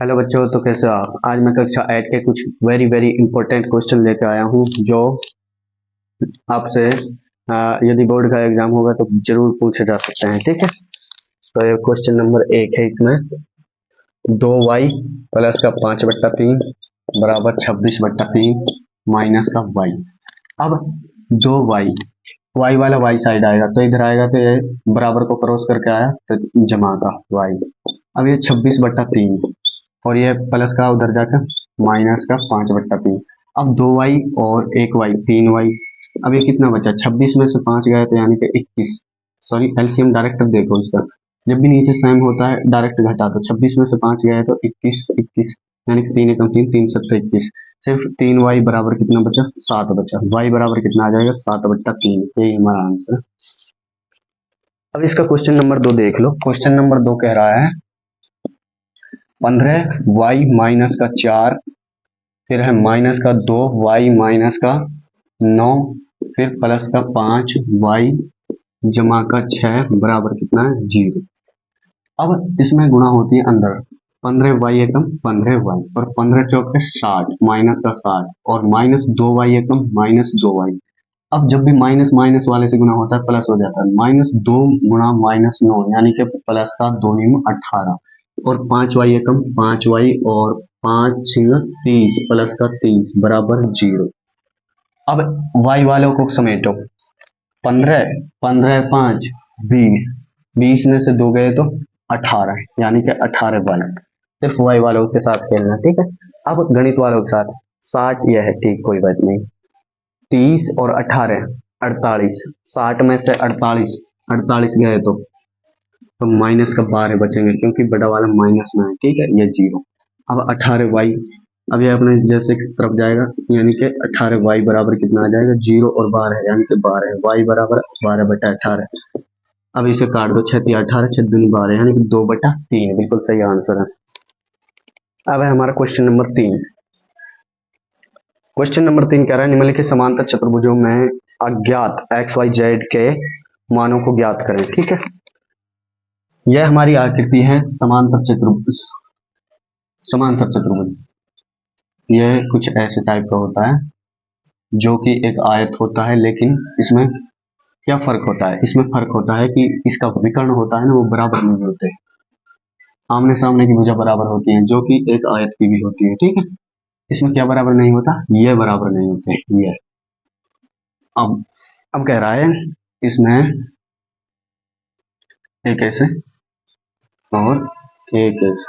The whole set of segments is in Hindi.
हेलो बच्चों, तो कैसे हो आप। आज मैं कक्षा 8 के कुछ वेरी वेरी इंपॉर्टेंट क्वेश्चन लेकर आया हूँ जो आपसे यदि बोर्ड का एग्जाम होगा तो जरूर पूछे जा सकते हैं। ठीक है, तो ये क्वेश्चन नंबर 1 है। इसमें 2y प्लस का 5/3 बराबर 26/3 माइनस का y। अब 2y, y वाला y साइड आएगा तो इधर आएगा, तो ये बराबर को क्रॉस करके आया तो जमा का y। अब ये 26/3 और ये प्लस का उधर जाकर माइनस का 5/3। अब 2y और 1y 3y। अब ये कितना बचा, 26 में से 5 गया तो यानी कि 21। सॉरी, एलसीएम डायरेक्ट देखो इसका, जब भी नीचे सेम होता है डायरेक्ट घटा दो। 26 में से 5 गया है तो 21 21, यानी कि 3 एकम 3 3 7 21। सिर्फ 3y बराबर कितना बचा, 7 बचा। y बराबर कितना आ जाएगा, 7/3। यही हमारा आंसर। अब इसका क्वेश्चन नंबर 2 देख लो। क्वेश्चन नंबर 2 कह रहा है 15y माइनस का 4, फिर है माइनस का 2y माइनस का 9, फिर प्लस का 5y जमा का 6 बराबर कितना है, 0। अब इसमें गुणा होती है अंदर। 15y एकम 15y और 15 चौके 60 माइनस का 60 और माइनस 2y एकम -2y। अब जब भी माइनस माइनस वाले से गुणा होता है प्लस हो जाता है। -2 गुणा -9 यानी कि प्लस का 2 18 और 5y एकम 5y और 5 30 प्लस का 30 बराबर 0। अब y वालों को समेटो। 15 15 5 20, 20 में से 2 गए तो 18, यानी कि 18y। सिर्फ y वालों के साथ खेलना, ठीक है। अब गणित वालों के साथ 60 यह है, ठीक, कोई बात नहीं। 30 और 18 48, 60 में से 48 गए तो माइनस का 12 बचेंगे क्योंकि बड़ा वाला माइनस में है, ठीक है, ये 0। अब 18y, अब ये अपने जैसे की तरफ जाएगा, यानी कि 18y बराबर कितना आ जाएगा, 0 और 12 यानी कि 12, y बराबर 12/18। अब इसे काट दो, 6 18 6 दूनी 12 यानी कि 2/3। बिल्कुल सही आंसर है। अब है हमारा क्वेश्चन नंबर 3। क्वेश्चन नंबर 3 कह रहा है निम्नलिखित समांतर चतुर्भुजों में अज्ञात एक्स वाई जेड के मानों को ज्ञात करें। ठीक है, यह हमारी आकृति है समांतर चतुर्भुज। समांतर चतुर्भुज यह कुछ ऐसे टाइप का होता है जो कि एक आयत होता है, लेकिन इसमें क्या फर्क होता है, इसमें फर्क होता है कि इसका विकर्ण होता है ना, वो बराबर नहीं होते। आमने सामने की भुजा बराबर होती है, जो कि एक आयत की भी होती है, ठीक है। इसमें क्या बराबर नहीं होता, ये बराबर नहीं होते ये। अब अब कह रहा है इसमें एक ऐसे और एक ऐसे।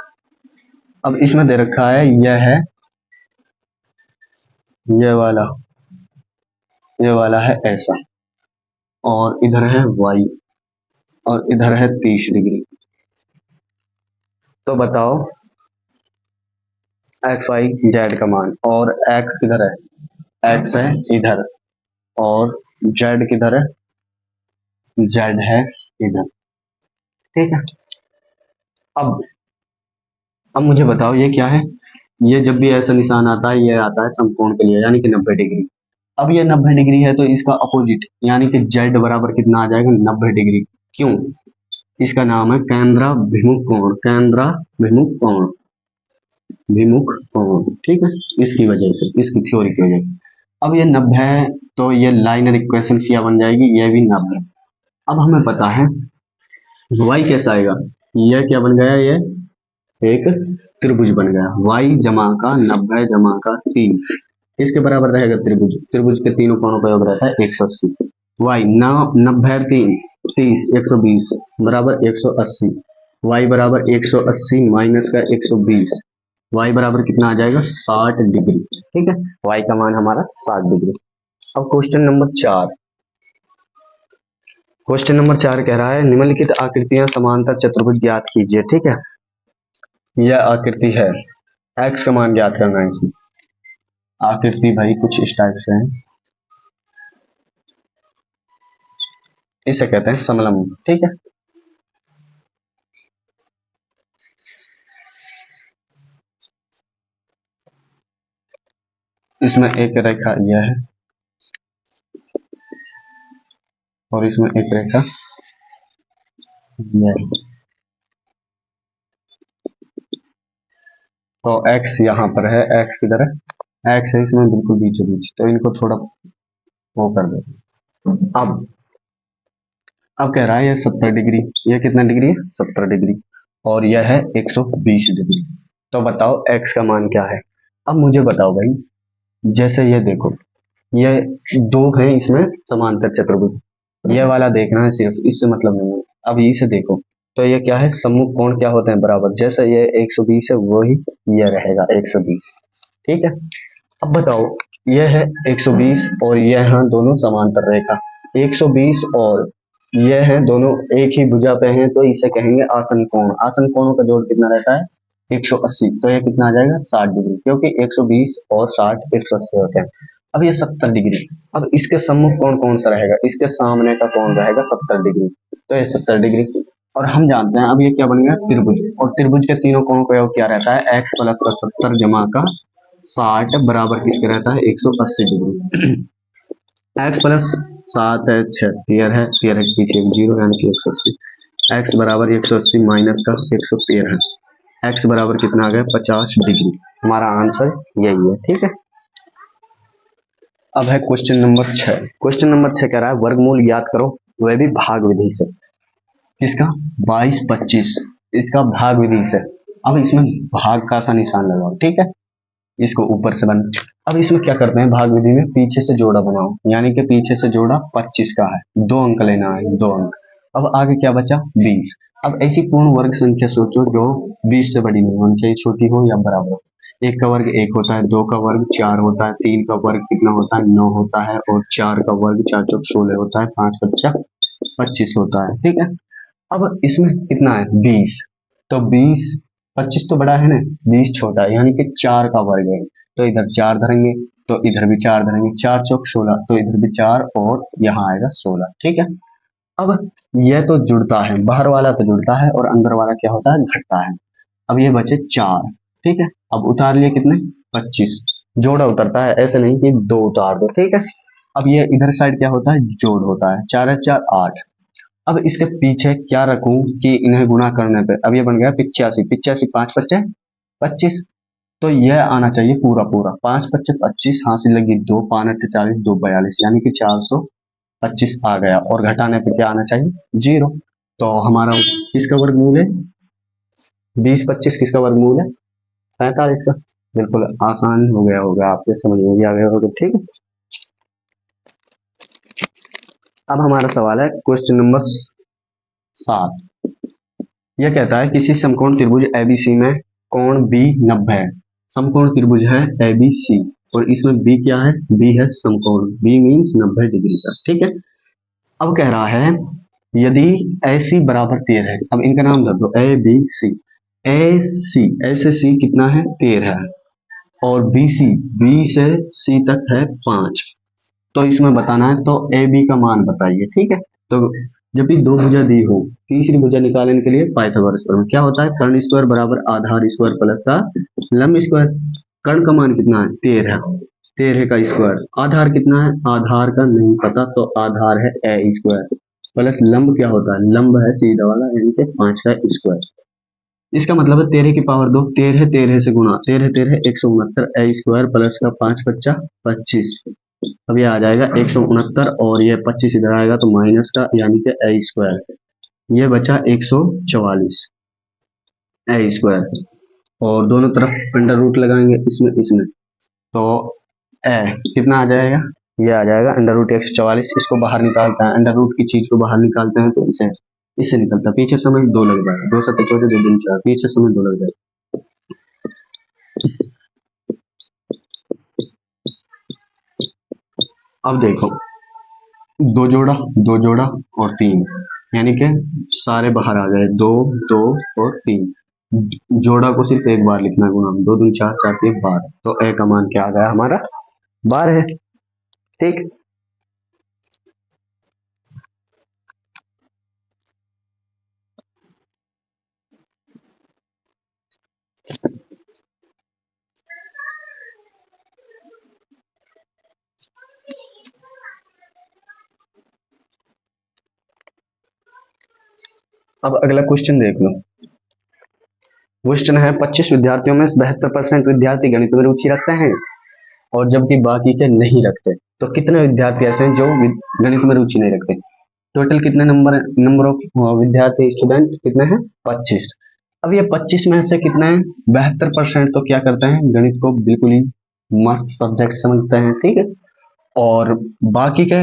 अब इसमें दे रखा है यह है, ये वाला है ऐसा, और इधर है y और इधर है 30 डिग्री। तो बताओ एक्स वाई जेड का मान, और x किधर है, x है इधर और z किधर है, z है इधर, ठीक है। अब अब मुझे बताओ ये क्या है। ये जब भी ऐसा निशान आता है ये आता है समकोण के लिए, यानी कि 90 डिग्री। अब ये 90 डिग्री है तो इसका अपोजिट यानी कि z बराबर कितना आ जाएगा, 90 डिग्री। क्यों, इसका नाम है केंद्राभिमुख कोण, केंद्राभिमुख कोण, विमुख कोण, ठीक है। इसकी वजह से, इसकी थ्योरी की वजह से। अब ये 90 है तो ये लाइनर इक्वेशन क्या बन जाएगी, ये भी 90। अब हमें पता है y कैसा आएगा, यह क्या बन गया, ये एक त्रिभुज बन गया। y जमा का 90 जमा का 30 इसके बराबर रहेगा त्रिभुज। त्रिभुज के तीनों कोणों का योग रहता है 180। y 90 3 30 120 बराबर 180। y बराबर 180 माइनस का 120, y बराबर कितना आ जाएगा, 60 डिग्री, ठीक है। y का मान हमारा 60 डिग्री। अब क्वेश्चन नंबर 4। क्वेश्चन नंबर 4 कह रहा है निम्नलिखित आकृतियां समांतर चतुर्भुज ज्ञात कीजिए। ठीक है, यह आकृति है, x का मान ज्ञात करना है इसमें। आकृति भाई कुछ इस टाइप से है, इसे कहते हैं समलंब, ठीक है। इसमें एक रेखा यह है और इसमें एक रेखा यह है। तो x यहाँ पर है, x किधर है, x है इसमें बिल्कुल बीचों बीच, तो इनको थोड़ा वो कर दो। अब कह रहा है ये 70 डिग्री, ये कितना डिग्री है, 70 डिग्री, और यह है 120 डिग्री। तो बताओ x का मान क्या है। अब मुझे बताओ भाई, जैसे ये देखो, ये दो है इसमें समांतर चतुर्भुज, ये वाला देखना है सिर्फ, इससे मतलब नहीं है। अब इसे देखो, तो ये क्या है, सम्मुख कोण क्या होते हैं, बराबर, जैसे ये 120 है वही ये रहेगा 120, ठीक है। अब बताओ, ये है 120 और ये है दोनों समांतर रेखा, 120 और ये है दोनों एक ही भुजा पे हैं, तो इसे कहेंगे आसन कोण। आसन कोणों का जोड़ कितना रहता है, 180, तो ये कितना आ जाएगा, 60 डिग्री, क्योंकि 120 और 60 180 होते हैं। अब ये 70 डिग्री, अब इसके सम्मुख कोण कौन सा रहेगा, इसके सामने का कोण रहेगा 70 डिग्री, तो ये 70 डिग्री। और हम जानते हैं अब ये क्या बन गया, त्रिभुज, और त्रिभुज के तीनों कोणों का योग क्या रहता है, x प्लस का 70 जमा का 60 बराबर किसके रहता है, 180 डिग्री। x प्लस 7 है 6, तेरह है, तेरह के पीछे एक जीरो यानी कि 180, x बराबर 180 माइनस का 113, x बराबर कितना आ गया, 50 डिग्री। हमारा आंसर यही है, ठीक है। अब है क्वेश्चन नंबर 6। क्वेश्चन नंबर 6 कह रहा है वर्गमूल ज्ञात करो, वह भी भाग विधि से। किसका, 22 25, इसका भाग विधि से। अब इसमें भाग का सा निशान लगाओ, ठीक है, इसको ऊपर से बना। अब इसमें क्या करते हैं, भाग विधि में पीछे से जोड़ा बनाओ, यानी कि पीछे से जोड़ा 25 का है, 2 अंक लेना है, 2 अंक। अब आगे क्या बचा, 20। अब ऐसी पूर्ण वर्ग संख्या सोचो जो 20 से बड़ी नहीं होनी चाहिए, छोटी हो या बराबर हो। एक का वर्ग एक होता है, दो का वर्ग 4 होता है, तीन का वर्ग कितना होता है, 9 होता है, और चार का वर्ग 4 चौक 16 होता है, पांच बच्चा 25 होता है, ठीक है। अब इसमें कितना है, 20, तो 20, 25 तो बड़ा है ना, 20 छोटा है, यानी कि 4 का वर्ग है, तो इधर 4 धरेंगे, तो इधर भी 4 धरेंगे, 4 चौक 16, तो इधर भी 4 और यहाँ आएगा 16, ठीक है। अब यह तो जुड़ता है, बाहर वाला तो जुड़ता है और अंदर वाला क्या होता है, घटता है। अब ये बचे 4, ठीक है। अब उतार लिए कितने, 25, जोड़ा उतरता है, ऐसे नहीं कि दो उतार दो, ठीक है। अब ये इधर साइड क्या होता है, जोड़ होता है, 4 है 4 8। अब इसके पीछे क्या रखूं कि इन्हें गुणा करने पे, अब ये बन गया 85, 85 5 बच्चे 25, तो यह आना चाहिए पूरा पूरा, 5 बच्चे 25, हासिल लगी 2, 5 अट्ठे 40, 2 42, यानी कि 425 आ गया, और घटाने पे क्या आना चाहिए, 0। तो हमारा किसका वर्गमूल है, 20 25 किसका वर्गमूल है, 45 का। बिल्कुल आसान हो गया होगा, आपके समझ में भी आ गया होगा, ठीक है। अब हमारा सवाल है क्वेश्चन नंबर 7। यह कहता है किसी समकोण त्रिभुज एबीसी में कोण बी 90 है। समकोण त्रिभुज है एबीसी, और इसमें बी क्या है, बी है समकोण, बी मीन्स 90 डिग्री का, ठीक है। अब कह रहा है यदि AC बराबर 13 है, अब इनका नाम धर दो ए बी सी, ए सी, ऐसे सी कितना है 13 है, और बी सी, बी से सी तक है 5, तो इसमें बताना है, तो ए बी का मान बताइए, ठीक है। तो जब भी दो भुजा दी हो, तीसरी भुजा निकालने के लिए पाइथागोरस प्रमेय क्या होता है, कर्ण स्क्वायर बराबर आधार स्क्वायर प्लस का लंब स्क्वायर। कर्ण का मान कितना है, 13, 13 का स्क्वायर, आधार कितना है, आधार का नहीं पता, तो आधार है ए स्क्वायर, प्लस लंब क्या होता है, लंब है सीधा वाला, यानी कि 5 का स्क्वायर। इसका मतलब है 13 की पावर 2, 13 13 से गुणा, 13 13 169, ए स्क्वायर प्लस का 5 बच्चा 25, अब ये आ जाएगा 169, और ये 25 इधर आएगा तो माइनस का, यानी कि ए स्क्वायर, ये बचा 144 ए स्क्वायर, और दोनों तरफ अंडर रूट लगाएंगे इसमें इसमें, तो ए कितना आ जाएगा, ये आ जाएगा अंडर रूट 144, इसको बाहर निकालते हैं, अंडर रूट की चीज को बाहर निकालते हैं तो इसे इससे निकलता है, पीछे समय 2 लग जाएगा, 2 7 14 2 दिन 4, पीछे समय 2 लग जाएगा। अब देखो, दो जोड़ा और तीन, यानी कि सारे बाहर आ गए, दो दो और तीन, जोड़ा को सिर्फ एक बार लिखना है, गुणा, 2 दूनी 4 4 3 12, तो ए का मान क्या आ गया हमारा, 12 है, ठीक। अब अगला क्वेश्चन देख लो, क्वेश्चन है 25 विद्यार्थियों में 72% विद्यार्थी गणित में रुचि रखते हैं और जबकि बाकी के नहीं रखते, तो कितने विद्यार्थी ऐसे हैं जो गणित में रुचि नहीं रखते। टोटल कितने नंबर ऑफ विद्यार्थी स्टूडेंट कितने हैं 25। अब ये 25 में से कितने हैं 72% तो क्या करते हैं गणित को बिल्कुल ही मस्त सब्जेक्ट समझते हैं, ठीक है, और बाकी के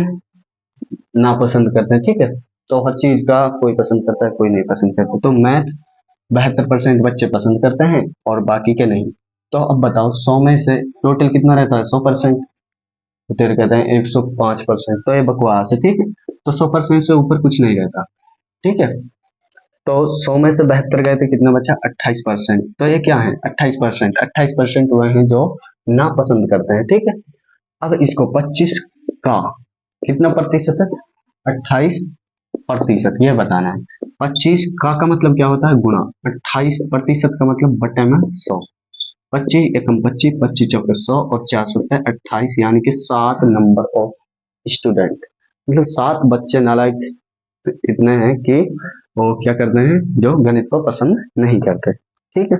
नापसंद करते हैं, ठीक है। तो हर चीज का कोई पसंद करता है कोई नहीं पसंद करता, तो मैथ 72% बच्चे पसंद करते हैं और बाकी के नहीं। तो अब बताओ 100 में से टोटल कितना रहता है 100%, तो तेरे कहते हैं 105%, तो ये बकवास है, ठीक है। तो 100% से ऊपर कुछ नहीं रहता, ठीक है। तो 100 में से 72 गए थे, कितना बचा 28%, तो ये क्या है 28%, 28% वह हैं जो ना पसंद करते हैं, ठीक है। अब इसको 25 का कितना प्रतिशत है 28%, ये बताना है। 25 का मतलब क्या होता है गुणा, 28% का मतलब बटे में 100, 25 एकम 25, 25 चौके 100 और 4 सत्ते 28, यानी कि 7 नंबर ऑफ स्टूडेंट, मतलब 7 बच्चे नालायक इतने हैं कि वो क्या करते हैं जो गणित को पसंद नहीं करते, ठीक है।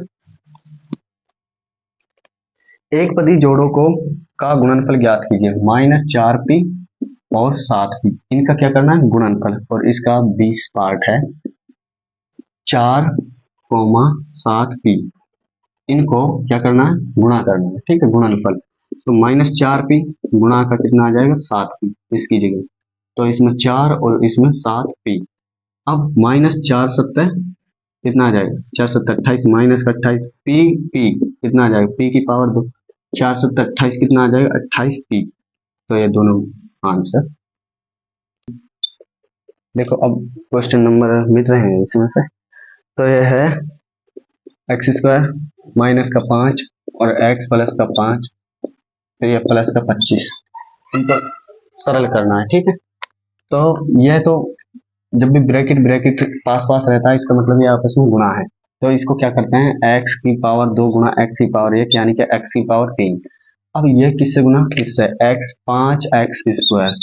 एक पदी जोड़ों को का गुणनफल ज्ञात कीजिए, -4p और 7p, इनका क्या करना है गुणनफल, और इसका 20 पार्ट है 4,7p, इनको क्या करना है गुणा करना है, ठीक है, गुणनफल। तो -4p गुणा का कितना आ जाएगा 7p इसकी जगह, तो इसमें 4 और इसमें 7p। अब -4 सत्ते कितना आ जाएगा 4 सत्ते 28 माइनस का 28 p p कितना आ जाएगा p की पावर 2, 4 सत्ते 28 कितना आ जाएगा 28p, तो ये दोनों आंसर। देखो अब क्वेश्चन नंबर मिल रहे हैं इसमें से, तो ये है x² माइनस का 5 और x प्लस का 5, फिर ये प्लस का 25, इनको सरल करना है, ठीक है। तो यह तो जब भी ब्रैकेट ब्रैकेट पास पास रहता है इसका मतलब ये आपस में गुणा है, तो इसको क्या करते हैं x की पावर 2 गुणा x की पावर 1 यानी कि x की पावर 3। अब ये किससे गुणा किससे x 5x²,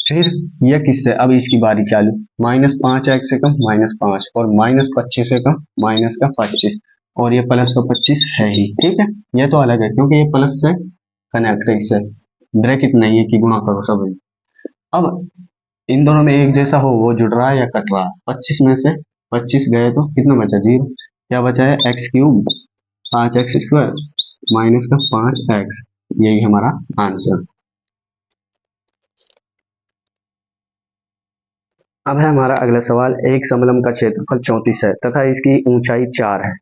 फिर ये किससे, अब इसकी बारी चालू, -5x से कम -5 और -25 से कम -25, और ये प्लस तो 25 है ही, ठीक है। ये तो अलग है क्योंकि ये प्लस से कनेक्ट है, इससे ब्रैकेट नहीं है कि गुणा करो सब। अब इन दोनों में एक जैसा हो वो जुड़ रहा है या कट रहा है, 25 में से 25 गए तो कितना बचा 0, क्या बचा है x³ 5x² माइनस का 5x, यही हमारा आंसर। अब है हमारा अगला सवाल, एक समलंब का क्षेत्रफल 34 है तथा इसकी ऊंचाई 4 है।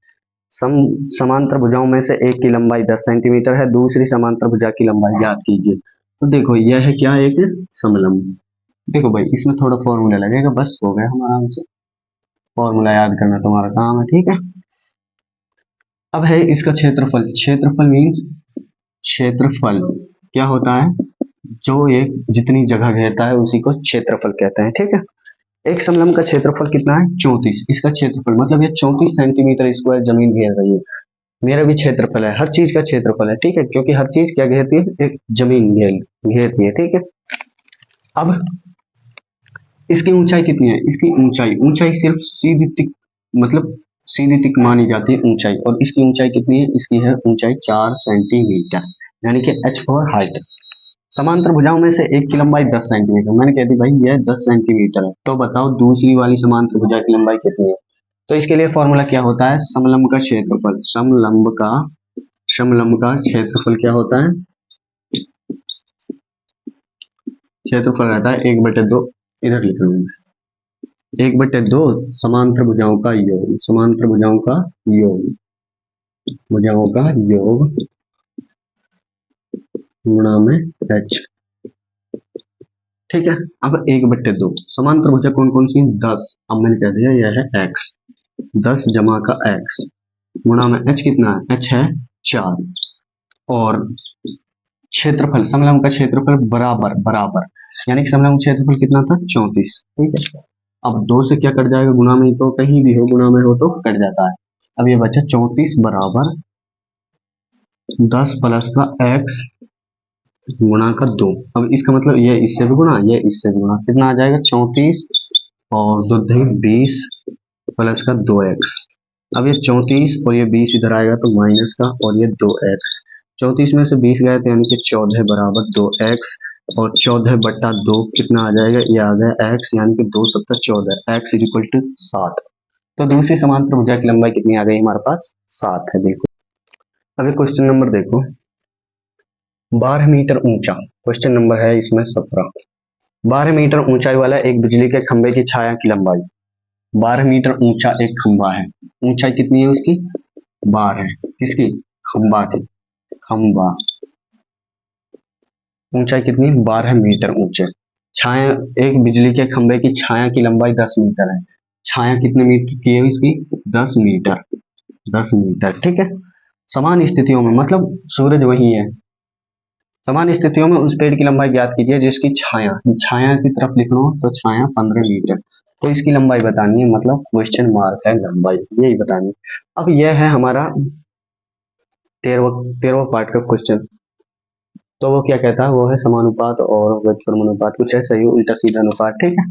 समांतर भुजाओं में से एक की लंबाई 10 सेंटीमीटर है, दूसरी समांतर भुजा की लंबाई ज्ञात कीजिए। तो देखो यह है क्या, एक समलंब। देखो भाई इसमें थोड़ा फॉर्मूला लगेगा, बस हो गया हमारा आंसर, फॉर्मूला याद करना तुम्हारा काम है, ठीक है। अब है इसका क्षेत्रफल, क्षेत्रफल मीन्स क्षेत्रफल क्या होता है, जो एक जितनी जगह घेरता है उसी को क्षेत्रफल कहते हैं, ठीक है। एक समलंब का क्षेत्रफल कितना है 34, इसका क्षेत्रफल मतलब ये 34 सेंटीमीटर स्क्वायर जमीन घेर रही है, मेरा भी क्षेत्रफल है, हर चीज का क्षेत्रफल है, ठीक है, क्योंकि हर चीज क्या घेरती है एक जमीन घेरती है, ठीक है। अब इसकी ऊंचाई कितनी है, इसकी ऊंचाई सिर्फ सीधी टिक मतलब सीधी टिक मानी जाती है ऊंचाई, और इसकी ऊंचाई कितनी है, इसकी है ऊंचाई 4 सेंटीमीटर, यानी कि h फॉर हाइट। समांतर भुजाओं में से एक की लंबाई 10 सेंटीमीटर, मैंने कह दी भाई यह 10 सेंटीमीटर है, तो बताओ दूसरी वाली समांतर भुजा की लंबाई कितनी है। तो इसके लिए फॉर्मूला क्या होता है, समलंब का क्षेत्रफल, समलंब का क्षेत्रफल क्या होता है, क्षेत्रफल रहता है 1/2, इधर लिख लूंगा 1/2 समांतर भुजाओं का योग, समांतर भुजाओं का योग, भुजाओं का योग गुणा में h, ठीक है। अब 1/2 समांतर भुजा कौन कौन सी 10, अब मैंने कह दिया यह है x, 10 जमा का x गुणा में h कितना है, h है 4, और क्षेत्रफल समलंब का क्षेत्रफल बराबर बराबर, यानी कि समलंब क्षेत्रफल कितना था 34, ठीक है। अब 2 से क्या कट जाएगा गुणा में, तो कहीं भी हो गुणा में हो तो कट जाता है। अब ये बचा 34 बराबर 10 प्लस का x गुणा का 2, अब इसका मतलब ये इससे भी गुणा ये इससे भी गुणा, कितना आ जाएगा 34 और 2 20 प्लस का 2x, अब ये 34 और ये 20 इधर आएगा तो माइनस का, और ये 2x, 34 में से 20 गए थे यानी कि 14 बराबर 2x, और 14/2 कितना आ जाएगा, ये आ गया x, यानी कि 2 सत्तर 14, x इज इक्वल टू 7। तो दूसरी समांतर भुजा की लंबाई कितनी आ गई हमारे पास, 7 है। देखो अभी क्वेश्चन नंबर देखो, 12 मीटर ऊंचा, क्वेश्चन नंबर है इसमें 17। 12 मीटर ऊंचाई वाला एक बिजली के खंभे की छाया की लंबाई, 12 मीटर ऊंचा एक खंभा है, ऊंचाई कितनी है उसकी, 12 है, किसकी, खंभा की, खंभा, ऊंचाई कितनी, 12 मीटर ऊंचे। छाया, एक बिजली के खंभे की छाया की लंबाई 10 मीटर है, छाया कितने मीटर की है इसकी, 10 मीटर, 10 मीटर, ठीक है। समान स्थितियों में, मतलब सूरज वही है, समान स्थितियों में उस पेड़ की लंबाई ज्ञात कीजिए जिसकी छाया, छाया की तरफ लिख लो तो छाया 15 मीटर, तो इसकी लंबाई बतानी है, मतलब क्वेश्चन मार्क है लंबाई, यही बतानी है। अब यह है हमारा 13वां पार्ट का क्वेश्चन। तो वो क्या कहता है, वो है समानुपात और व्युत्क्रमानुपात, कुछ ऐसा ही उल्टा सीधा अनुपात, ठीक है।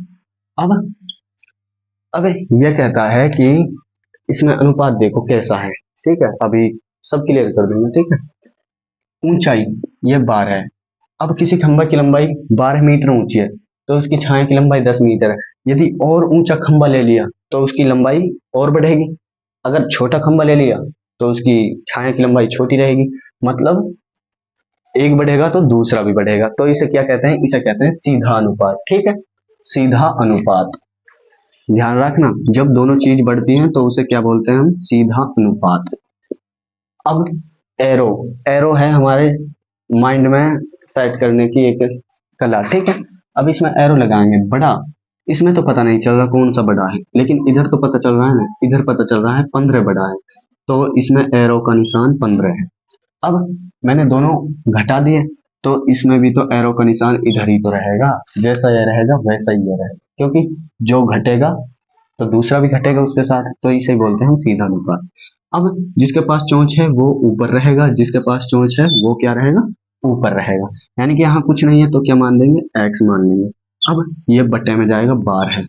अब यह कहता है कि इसमें अनुपात देखो कैसा है, ठीक है, अभी सब क्लियर कर दूंगा, ठीक है। ऊंचाई ये 12 है, अब किसी खंभा की लंबाई 12 मीटर ऊंची है तो उसकी छाया की लंबाई 10 मीटर है, यदि और ऊंचा खंभा ले लिया तो उसकी लंबाई और बढ़ेगी, अगर छोटा खंभा ले लिया तो उसकी छाया की लंबाई छोटी रहेगी, मतलब एक बढ़ेगा तो दूसरा भी बढ़ेगा, तो इसे क्या कहते हैं, इसे कहते हैं सीधा अनुपात, ठीक है, सीधा अनुपात। ध्यान रखना, जब दोनों चीज बढ़ती हैं तो उसे क्या बोलते हैं हम, सीधा अनुपात। अब एरो, एरो है हमारे माइंड में सेट करने की एक कला, ठीक है। अब इसमें एरो लगाएंगे, बड़ा, इसमें तो पता नहीं चल रहा कौन सा बड़ा है, लेकिन इधर तो पता चल रहा है ना, इधर पता चल रहा है 15 बड़ा है, तो इसमें एरो का निशान 15 है। अब मैंने दोनों घटा दिए तो इसमें भी तो एरो का निशान इधर ही तो रहेगा, जैसा यह रहेगा वैसा ही यह रहेगा, क्योंकि जो घटेगा तो दूसरा भी घटेगा उसके साथ, तो इसे बोलते हैं हम सीधा अनुपात। अब जिसके पास चोंच है वो ऊपर रहेगा, जिसके पास चोंच है वो क्या रहेगा, ऊपर रहेगा, यानी कि यहाँ कुछ नहीं है तो क्या मान लेंगे, x मान लेंगे। अब ये बट्टे में जाएगा 12 है।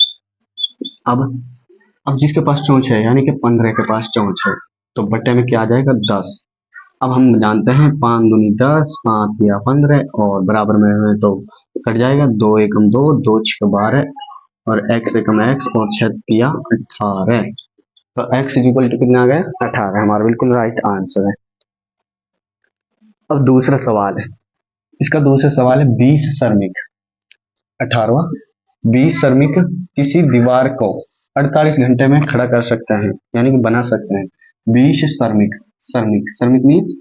अब जिसके पास चोंच है यानी कि 15 के पास चोंच है तो बट्टे में क्या आ जाएगा, 10। अब हम जानते हैं 5 दूनी 10, 5 या 15, और बराबर में है तो कट जाएगा, 2 एकम 2, 2 छः 12, और x एकम x, और 6 या 18, तो x इज इक्वल टू कितना आ गया, 18, हमारा बिल्कुल राइट आंसर है। अब दूसरा सवाल है, इसका दूसरा सवाल है 20 श्रमिक, 18वां, 20 श्रमिक किसी दीवार को 48 घंटे में खड़ा कर सकते हैं, यानी कि बना सकते हैं। 20 श्रमिक, श्रमिक, श्रमिक मीन्स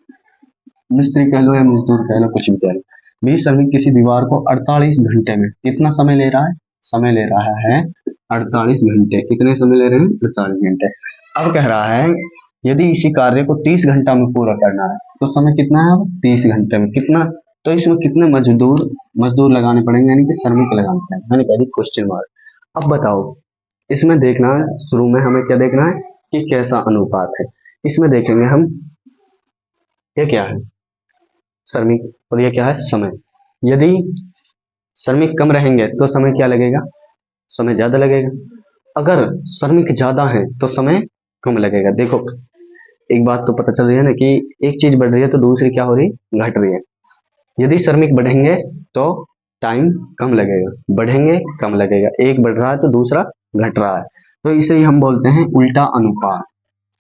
मिस्त्री कह लो या मजदूर कह लो, कुछ भी कह लो। 20 श्रमिक किसी दीवार को 48 घंटे में, कितना समय ले रहा है, समय ले रहा है 48 घंटे, कितने समय ले रहे हैं, 48 घंटे। अब कह रहा है यदि इसी कार्य को 30 घंटा में पूरा करना है तो समय कितना है, अब 30 घंटे में कितना, तो इसमें कितने मजदूर लगाने पड़ेंगे, यानी कि श्रमिक लगाने पड़ेंगे, मैंने कह दी क्वेश्चन मार्क। अब बताओ, इसमें देखना है, शुरू में हमें क्या देखना है कि कैसा अनुपात है, इसमें देखेंगे हम, ये क्या है, श्रमिक, और ये क्या है, समय। यदि श्रमिक कम रहेंगे तो समय क्या लगेगा, समय ज्यादा लगेगा, अगर श्रमिक ज्यादा है तो समय कम लगेगा। देखो एक बात तो पता चल रही है ना कि एक चीज बढ़ रही है तो दूसरी क्या हो रही, घट रही है। यदि श्रमिक बढ़ेंगे तो टाइम कम लगेगा, बढ़ेंगे कम लगेगा, एक बढ़ रहा है तो दूसरा घट रहा है, तो इसे ही हम बोलते हैं उल्टा अनुपात,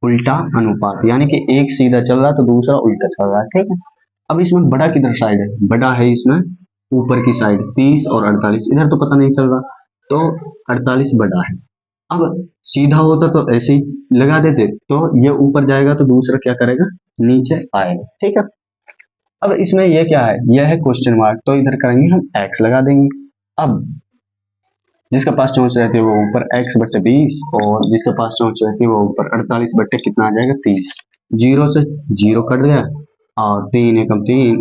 उल्टा अनुपात, यानी कि एक सीधा चल रहा है तो दूसरा उल्टा चल रहा है, ठीक है। अब इसमें बड़ा किधर साइड है, बड़ा है इसमें ऊपर की साइड, 30 और 48, इधर तो पता नहीं चल रहा, तो 48 बड़ा है। अब सीधा होता तो ऐसे ही लगा देते, तो ये ऊपर जाएगा तो दूसरा क्या करेगा, नीचे आएगा, ठीक है। अब इसमें ये क्या है, यह है क्वेश्चन मार्क, तो इधर करेंगे हम x लगा देंगे। अब जिसके पास चोंच रहती है वो ऊपर x/20, और जिसके पास चोंच रहती है वो ऊपर 48 बट्टे कितना आ जाएगा, 30, 0 से 0 कट गया, और 3 एकम 3,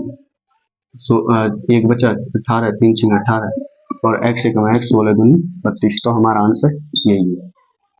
एक बचा 18, 3 6 18, और x एकम x, 16 दूनी 32, तो हमारा आंसर यही है।